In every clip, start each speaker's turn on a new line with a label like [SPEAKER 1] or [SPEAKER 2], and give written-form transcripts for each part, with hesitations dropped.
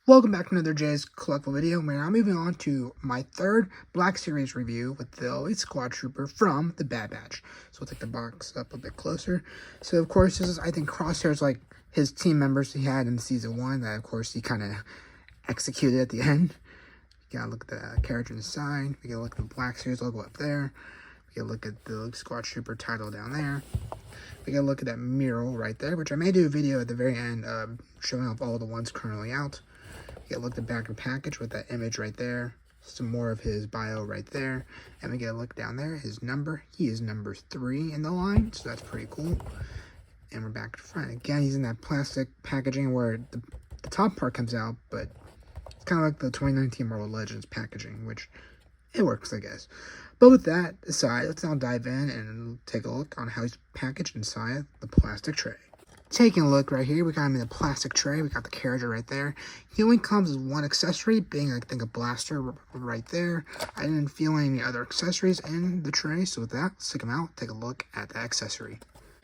[SPEAKER 1] Welcome back to another Jay's Collectible video. We're now moving on to my third Black Series review with the Elite Squad Trooper from the Bad Batch. So we'll take the box up a bit closer. So of course this is, I think, Crosshairs like his team members he had in season 1 that of course he kind of executed at the end. You gotta look at the character inside. We gotta look at the Black Series logo up there. We gotta look at the Elite Squad Trooper title down there. We gotta look at that mural right there, which I may do a video at the very end showing off all the ones currently out. We gotta look at the back of the package with that image right there. Some more of his bio right there. And we gotta look down there, his number. He is number 3 in the line, so that's pretty cool. And we're back to front. Again, he's in that plastic packaging where the top part comes out, but it's kind of like the 2019 Marvel Legends packaging, which it works, I guess. But with that aside, let's now dive in and take a look on how he's packaged inside the plastic tray. Taking a look right here, we got him in a plastic tray. We got the character right there. He only comes with one accessory, being, I think, a blaster right there. I didn't feel any other accessories in the tray, so with that, let's take him out, take a look at the accessory.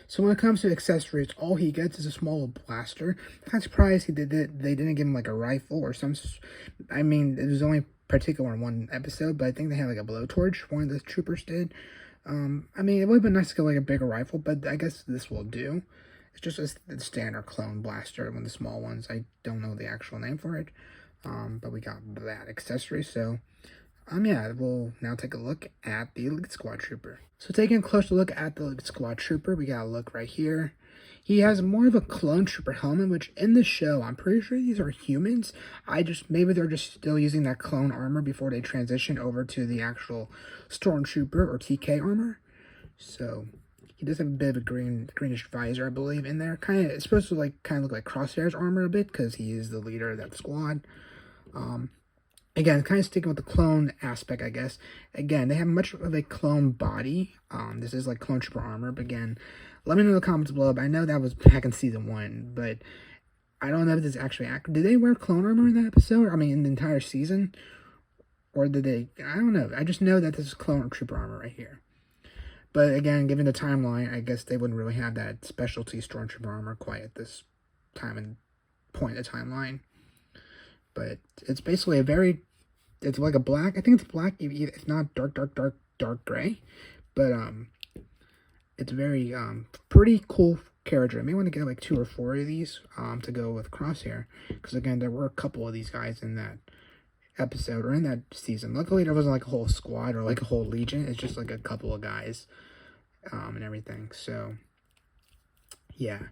[SPEAKER 1] So when it comes to accessories, all he gets is a small blaster. I'm not surprised they didn't give him like a rifle or some. I mean, it was only particular in one episode, but I think they had like a blowtorch. One of the troopers did. I mean, it would have been nice to get like a bigger rifle, but I guess this will do. It's just a standard clone blaster, one of the small ones. I don't know the actual name for it, but we got that accessory. So, yeah, we'll now take a look at the Elite Squad Trooper. So taking a closer look at the Elite Squad Trooper, we got a look right here. He has more of a clone trooper helmet, which in the show, I'm pretty sure these are humans. Maybe they're just still using that clone armor before they transition over to the actual Stormtrooper or TK armor. So he does have a bit of a greenish visor, I believe, in there. It's supposed to kind of look like Crosshairs armor a bit because he is the leader of that squad. Again, kind of sticking with the clone aspect, I guess. Again, they have much of a clone body. This is like clone trooper armor, but again, let me know in the comments below. But I know that was back in season 1, but I don't know if this is actually accurate. Did they wear clone armor in that episode? I mean, in the entire season? Or did they? I don't know. I just know that this is clone trooper armor right here. But again, given the timeline, I guess they wouldn't really have that specialty Stormtrooper armor quite at this time and point of the timeline. But it's basically it's like a black, I think it's black, it's not dark gray. But it's very pretty cool character. I may want to get like 2 or 4 of these to go with Crosshair. Because again, there were a couple of these guys in that episode or in that season. Luckily there wasn't like a whole squad or like a whole legion. It's just like a couple of guys and everything. So yeah,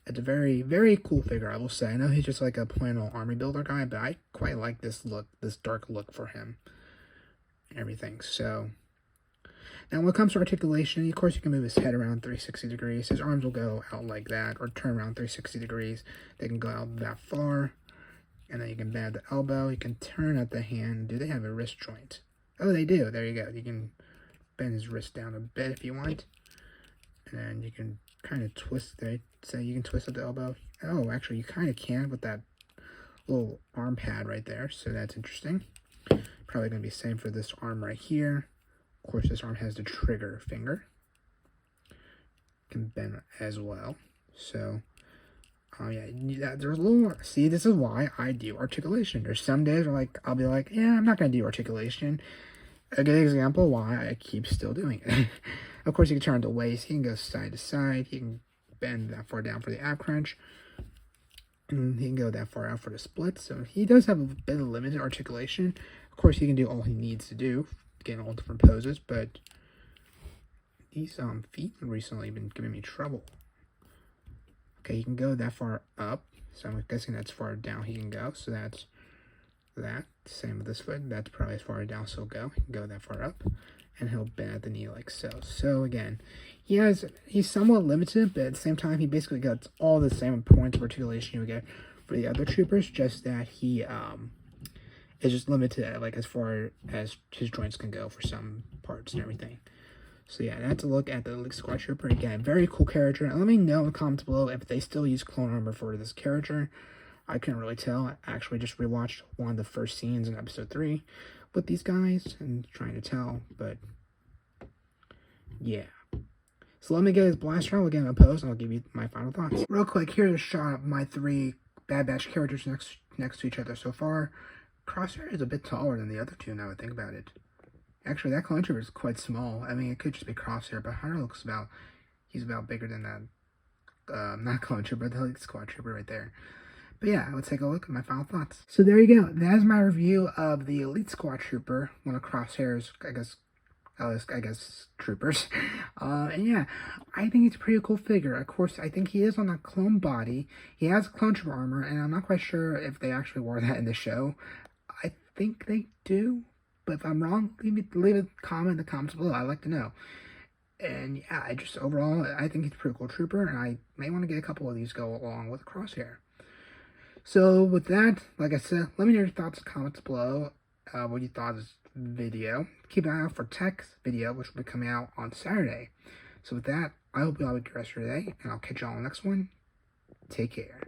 [SPEAKER 1] it's a very, very cool figure, I will say. I know he's just like a plain old army builder guy, but I quite like this look, this dark look for him and everything. So now when it comes to articulation, of course you can move his head around 360 degrees. His arms will go out like that or turn around 360 degrees. They can go out that far. And then you can bend the elbow. You can turn at the hand. Do they have a wrist joint? Oh, they do. There you go. You can bend his wrist down a bit if you want. And then you can kind of twist it. So you can twist at the elbow. Oh, actually, you kind of can with that little arm pad right there. So that's interesting. Probably going to be the same for this arm right here. Of course, this arm has the trigger finger. You can bend as well. So yeah, there's a little. See, this is why I do articulation. There's some days where I'll be like, yeah, I'm not gonna do articulation. A good example why I keep still doing it. Of course, you can turn the waist. He can go side to side. He can bend that far down for the ab crunch. And he can go that far out for the split. So he does have a bit of limited articulation. Of course, he can do all he needs to do, get all different poses. But these feet have recently been giving me trouble. Okay, he can go that far up, so I'm guessing that's far down he can go, so that's that. Same with this foot, that's probably as far down so go. He can go that far up, and he'll bend at the knee like so. So again, he's somewhat limited, but at the same time, he basically gets all the same points of articulation you would get for the other troopers, just that he is just limited like as far as his joints can go for some parts and everything. So yeah, that's a look at the Elite Squad Trooper. Again, very cool character. And let me know in the comments below if they still use clone armor for this character. I couldn't really tell. I actually just rewatched one of the first scenes in episode 3 with these guys and trying to tell. But yeah. So let me get his blaster out. We'll get in a post and I'll give you my final thoughts. Real quick, here's a shot of my 3 Bad Batch characters next to each other so far. Crosshair is a bit taller than the other two now I think about it. Actually, that clone trooper is quite small. I mean, it could just be Crosshair, but Hunter looks about, he's about bigger than that, not clone trooper, the elite squad trooper right there. But yeah, let's take a look at my final thoughts. So there you go. That is my review of the elite squad trooper, one of Crosshair's, I guess troopers. And yeah, I think it's a pretty cool figure. Of course, I think he is on a clone body. He has clone trooper armor, and I'm not quite sure if they actually wore that in the show. I think they do, but if I'm wrong, leave a comment in the comments below. I'd like to know. And yeah, overall, I think he's a pretty cool trooper, and I may want to get a couple of these go along with Crosshair. So with that, like I said, let me know your thoughts in the comments below. What you thought of this video. Keep an eye out for Tech's video, which will be coming out on Saturday. So with that, I hope you all have a good rest of your day, and I'll catch you all on the next one. Take care.